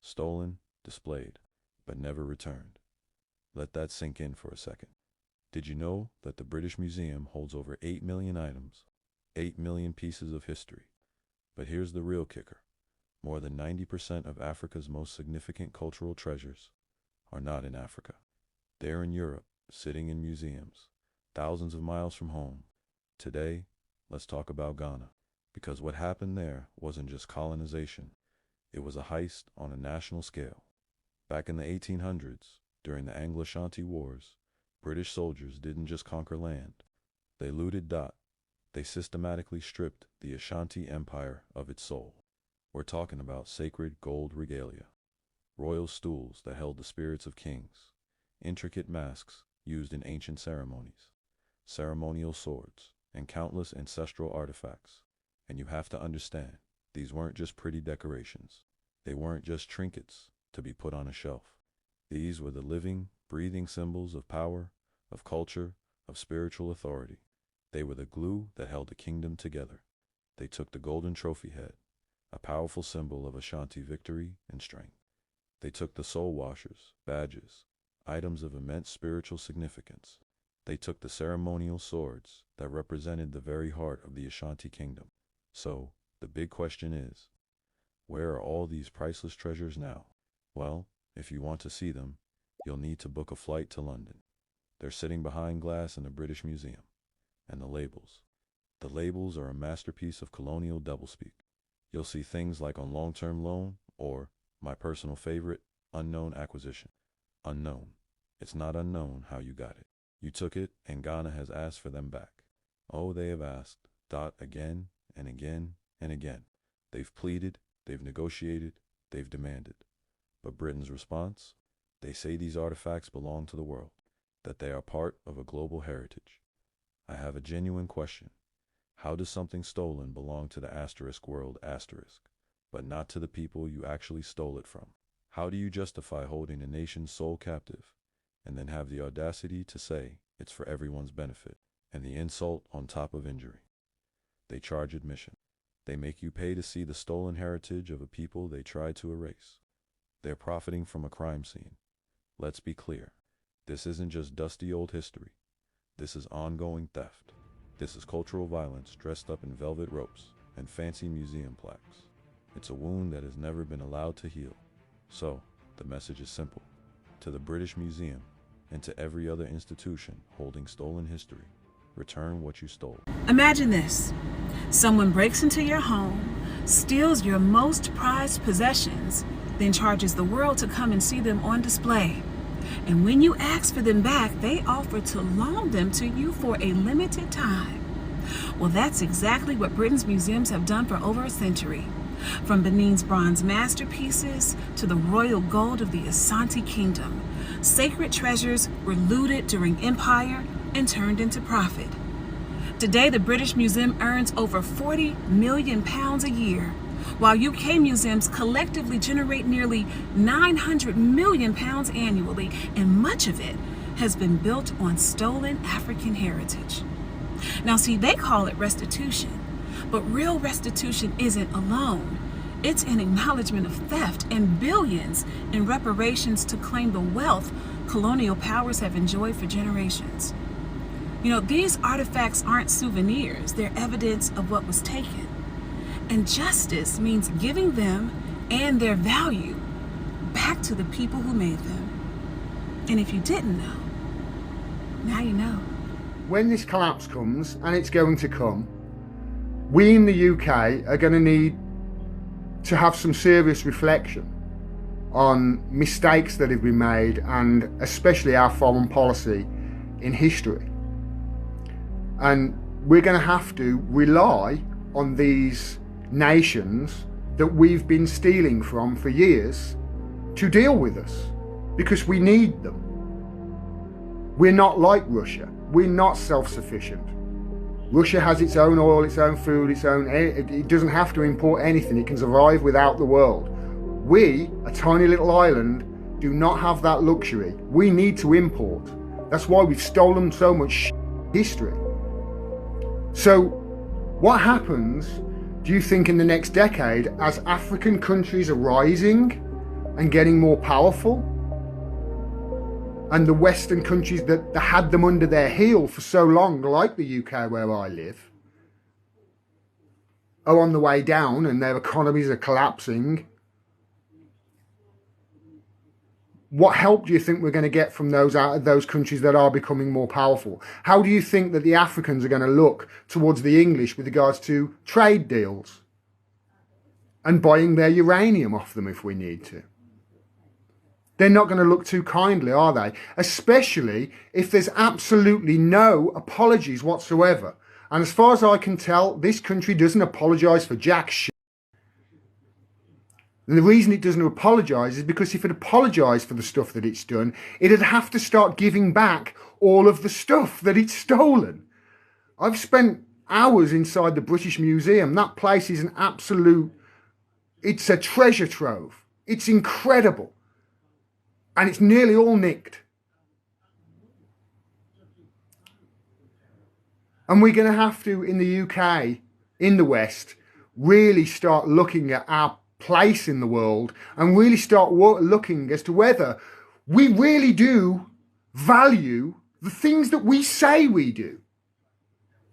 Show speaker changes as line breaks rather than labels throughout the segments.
stolen, displayed, but never returned. Let that sink in for a second. Did you know that the British Museum holds over 8 million items, 8 million pieces of history? But here's the real kicker. More than 90% of Africa's most significant cultural treasures are not in Africa. They're in Europe, sitting in museums, thousands of miles from home. Today, let's talk about Ghana, because what happened there wasn't just colonization. It was a heist on a national scale. Back in the 1800s, during the Anglo-Ashanti Wars, British soldiers didn't just conquer land. They looted. They systematically stripped the Ashanti Empire of its soul. We're talking about sacred gold regalia, royal stools that held the spirits of kings, intricate masks used in ancient ceremonies, ceremonial swords, and countless ancestral artifacts. And you have to understand, these weren't just pretty decorations. They weren't just trinkets to be put on a shelf. These were the living, breathing symbols of power, of culture, of spiritual authority. They were the glue that held the kingdom together. They took the golden trophy head, a powerful symbol of Ashanti victory and strength. They took the soul washers, badges, items of immense spiritual significance. They took the ceremonial swords that represented the very heart of the Ashanti kingdom. So, the big question is, where are all these priceless treasures now? Well, if you want to see them, you'll need to book a flight to London. They're sitting behind glass in the British Museum. And the labels. The labels are a masterpiece of colonial doublespeak. You'll see things like on long-term loan or, my personal favorite, unknown acquisition. Unknown. It's not unknown how you got it. You took it and Ghana has asked for them back. Oh, they have asked, again and again and again. They've pleaded, they've negotiated, they've demanded. But Britain's response? They say these artifacts belong to the world, that they are part of a global heritage. I have a genuine question. How does something stolen belong to the asterisk world asterisk, but not to the people you actually stole it from? How do you justify holding a nation's soul captive, and then have the audacity to say it's for everyone's benefit, and the insult on top of injury? They charge admission. They make you pay to see the stolen heritage of a people they tried to erase. They're profiting from a crime scene. Let's be clear. This isn't just dusty old history. This is ongoing theft. This is cultural violence dressed up in velvet ropes and fancy museum plaques. It's a wound that has never been allowed to heal. So, the message is simple. To the British Museum and to every other institution holding stolen history, return what you stole.
Imagine this. Someone breaks into your home, steals your most prized possessions, then charges the world to come and see them on display. And when you ask for them back, they offer to loan them to you for a limited time. Well, that's exactly what Britain's museums have done for over a century. From Benin's bronze masterpieces to the royal gold of the Asante Kingdom, sacred treasures were looted during empire and turned into profit. Today, the British Museum earns over £40 million a year, while UK museums collectively generate nearly £900 million annually, and much of it has been built on stolen African heritage. Now see, they call it restitution, but real restitution isn't a loan. It's an acknowledgement of theft and billions in reparations to claim the wealth colonial powers have enjoyed for generations. You know, these artifacts aren't souvenirs, they're evidence of what was taken. And justice means giving them and their value back to the people who made them. And if you didn't know, now you know.
When this collapse comes, and it's going to come, we in the UK are going to need to have some serious reflection on mistakes that have been made, and especially our foreign policy in history. And we're going to have to rely on these nations that we've been stealing from for years to deal with us, because we need them. We're not like Russia. We're not self-sufficient. Russia has its own oil, its own food, it doesn't have to import anything. It can survive without the world. We, a tiny little island, do not have that luxury. We need to import. That's why we've stolen so much history. So what happens, do you think, in the next decade as African countries are rising and getting more powerful. And the Western countries that had them under their heel for so long, like the UK where I live, are on the way down and their economies are collapsing. What help do you think we're going to get from those countries that are becoming more powerful? How do you think that the Africans are going to look towards the English with regards to trade deals and buying their uranium off them if we need to? They're not going to look too kindly, are they? Especially if there's absolutely no apologies whatsoever. And as far as I can tell, this country doesn't apologise for jack shit. And the reason it doesn't apologise is because if it apologised for the stuff that it's done, it'd have to start giving back all of the stuff that it's stolen. I've spent hours inside the British Museum. That place is it's a treasure trove. It's incredible. And it's nearly all nicked. And we're going to have to, in the UK, in the West, really start looking at our place in the world and really start looking as to whether we really do value the things that we say we do.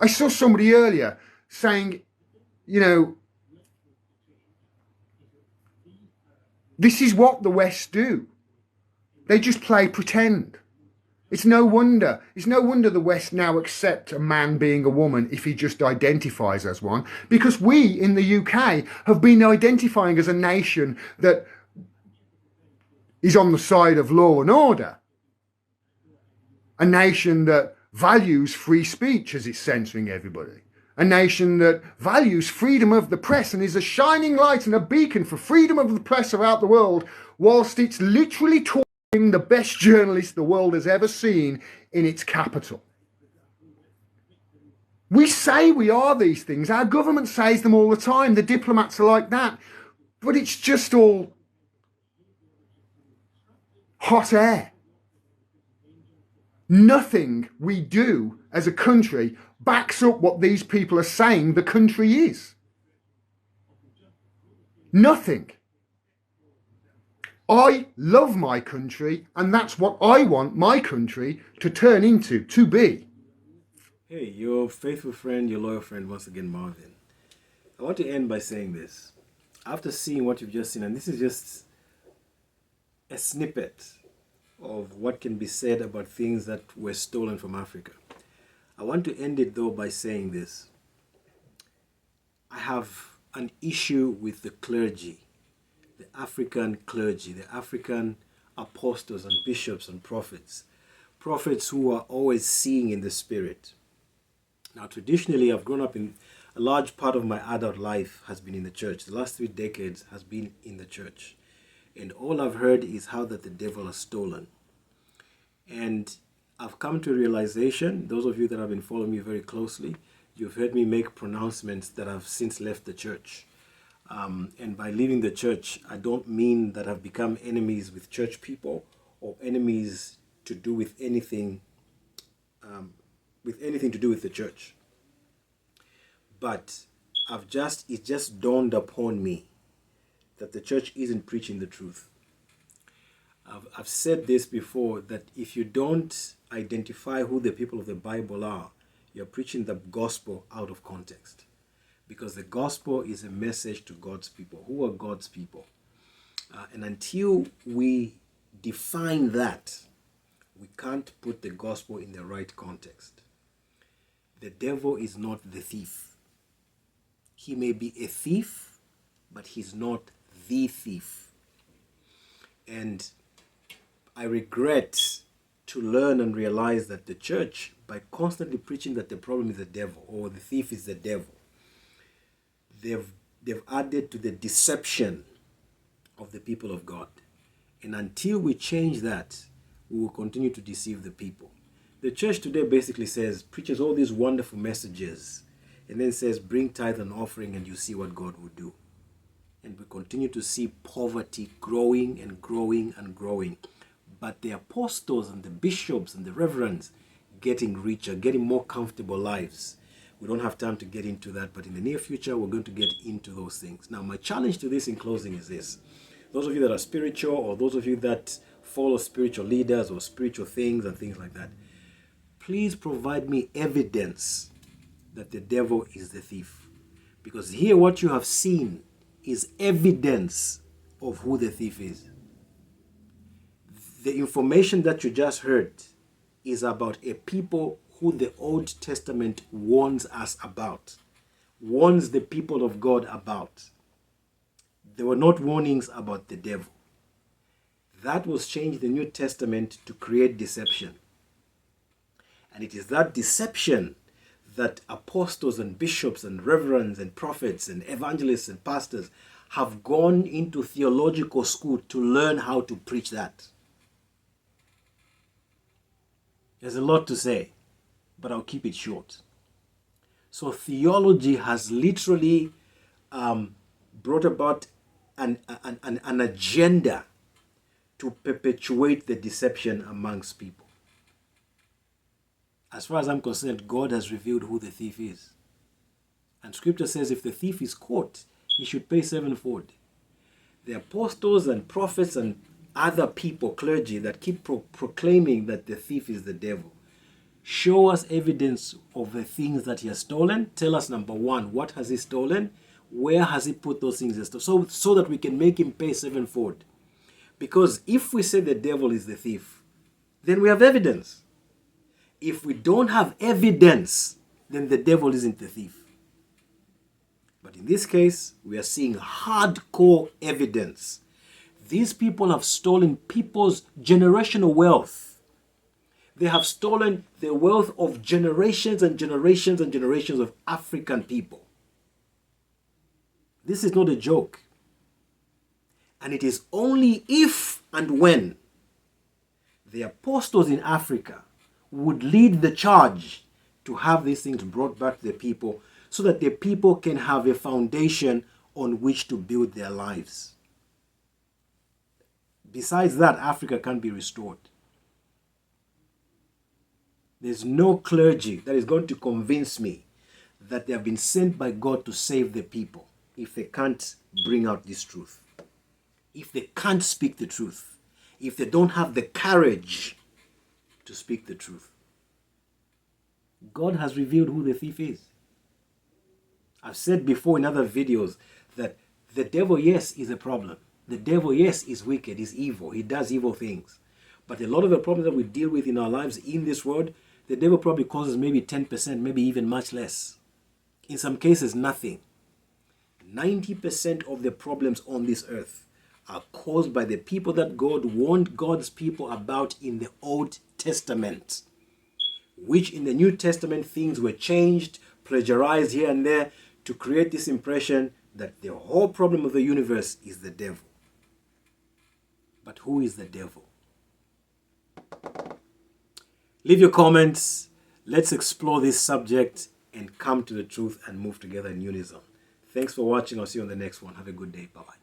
I saw somebody earlier saying, this is what the West do. They just play pretend. It's no wonder the West now accept a man being a woman if he just identifies as one, because we in the UK have been identifying as a nation that is on the side of law and order. A nation that values free speech as it's censoring everybody. A nation that values freedom of the press and is a shining light and a beacon for freedom of the press throughout the world, whilst it's literally the best journalist the world has ever seen in its capital. We say we are these things. Our government says them all the time. The diplomats are like that. But it's just all hot air. Nothing we do as a country backs up what these people are saying the country is. Nothing. I love my country, and that's what I want my country to turn into, to be.
Hey, your faithful friend, your loyal friend, once again, Marvin. I want to end by saying this. After seeing what you've just seen, and this is just a snippet of what can be said about things that were stolen from Africa, I want to end it, though, by saying this. I have an issue with the clergy. The African clergy, the African apostles and bishops and prophets who are always seeing in the spirit. Now, traditionally, I've grown up in a large part of my adult life has been in the church. The last 3 decades has been in the church. And all I've heard is how that the devil has stolen. And I've come to a realization, those of you that have been following me very closely, you've heard me make pronouncements that have since left the church. And by leaving the church, I don't mean that I've become enemies with church people or enemies to do with anything to do with the church. But it just dawned upon me that the church isn't preaching the truth. I've said this before, that if you don't identify who the people of the Bible are, you're preaching the gospel out of context. Because the gospel is a message to God's people. Who are God's people? And until we define that, we can't put the gospel in the right context. The devil is not the thief. He may be a thief, but he's not the thief. And I regret to learn and realize that the church, by constantly preaching that the problem is the devil or the thief is the devil, they've added to the deception of the people of God. And until we change that, we will continue to deceive the people. The church today basically preaches all these wonderful messages, and then says, bring tithe and offering and you see what God will do. And we continue to see poverty growing and growing and growing. But the apostles and the bishops and the reverends getting richer, getting more comfortable lives. We don't have time to get into that, but in the near future, we're going to get into those things. Now, my challenge to this in closing is this. those of you that are spiritual, or those of you that follow spiritual leaders or spiritual things and things like that, please provide me evidence that the devil is the thief. Because here what you have seen is evidence of who the thief is. The information that you just heard is about a people who the Old Testament warns us about, warns the people of God about. There were not warnings about the devil. That was changed in the New Testament to create deception. And it is that deception that apostles and bishops and reverends and prophets and evangelists and pastors have gone into theological school to learn how to preach that. There's a lot to say, but I'll keep it short. So theology has literally brought about an agenda to perpetuate the deception amongst people. As far as I'm concerned, God has revealed who the thief is. And Scripture says if the thief is caught, he should pay sevenfold. The apostles and prophets and other people, clergy, that keep proclaiming that the thief is the devil, show us evidence of the things that he has stolen. Tell us, number one, what has he stolen? Where has he put those things? So that we can make him pay sevenfold. Because if we say the devil is the thief, then we have evidence. If we don't have evidence, then the devil isn't the thief. But in this case, we are seeing hardcore evidence. These people have stolen people's generational wealth. They have stolen the wealth of generations and generations and generations of African people. This is not a joke. And it is only if and when the apostles in Africa would lead the charge to have these things brought back to the people so that the people can have a foundation on which to build their lives. Besides that, Africa can't be restored. There's no clergy that is going to convince me that they have been sent by God to save the people if they can't bring out this truth. If they can't speak the truth. If they don't have the courage to speak the truth. God has revealed who the thief is. I've said before in other videos that the devil, yes, is a problem. The devil, yes, is wicked, is evil. He does evil things. But a lot of the problems that we deal with in our lives in this world, the devil probably causes maybe 10%, maybe even much less. In some cases, nothing. 90% of the problems on this earth are caused by the people that God warned God's people about in the Old Testament, which in the New Testament things were changed, plagiarized here and there to create this impression that the whole problem of the universe is the devil. But who is the devil? Leave your comments. Let's explore this subject and come to the truth and move together in unison. Thanks for watching. I'll see you on the next one. Have a good day. Bye-bye.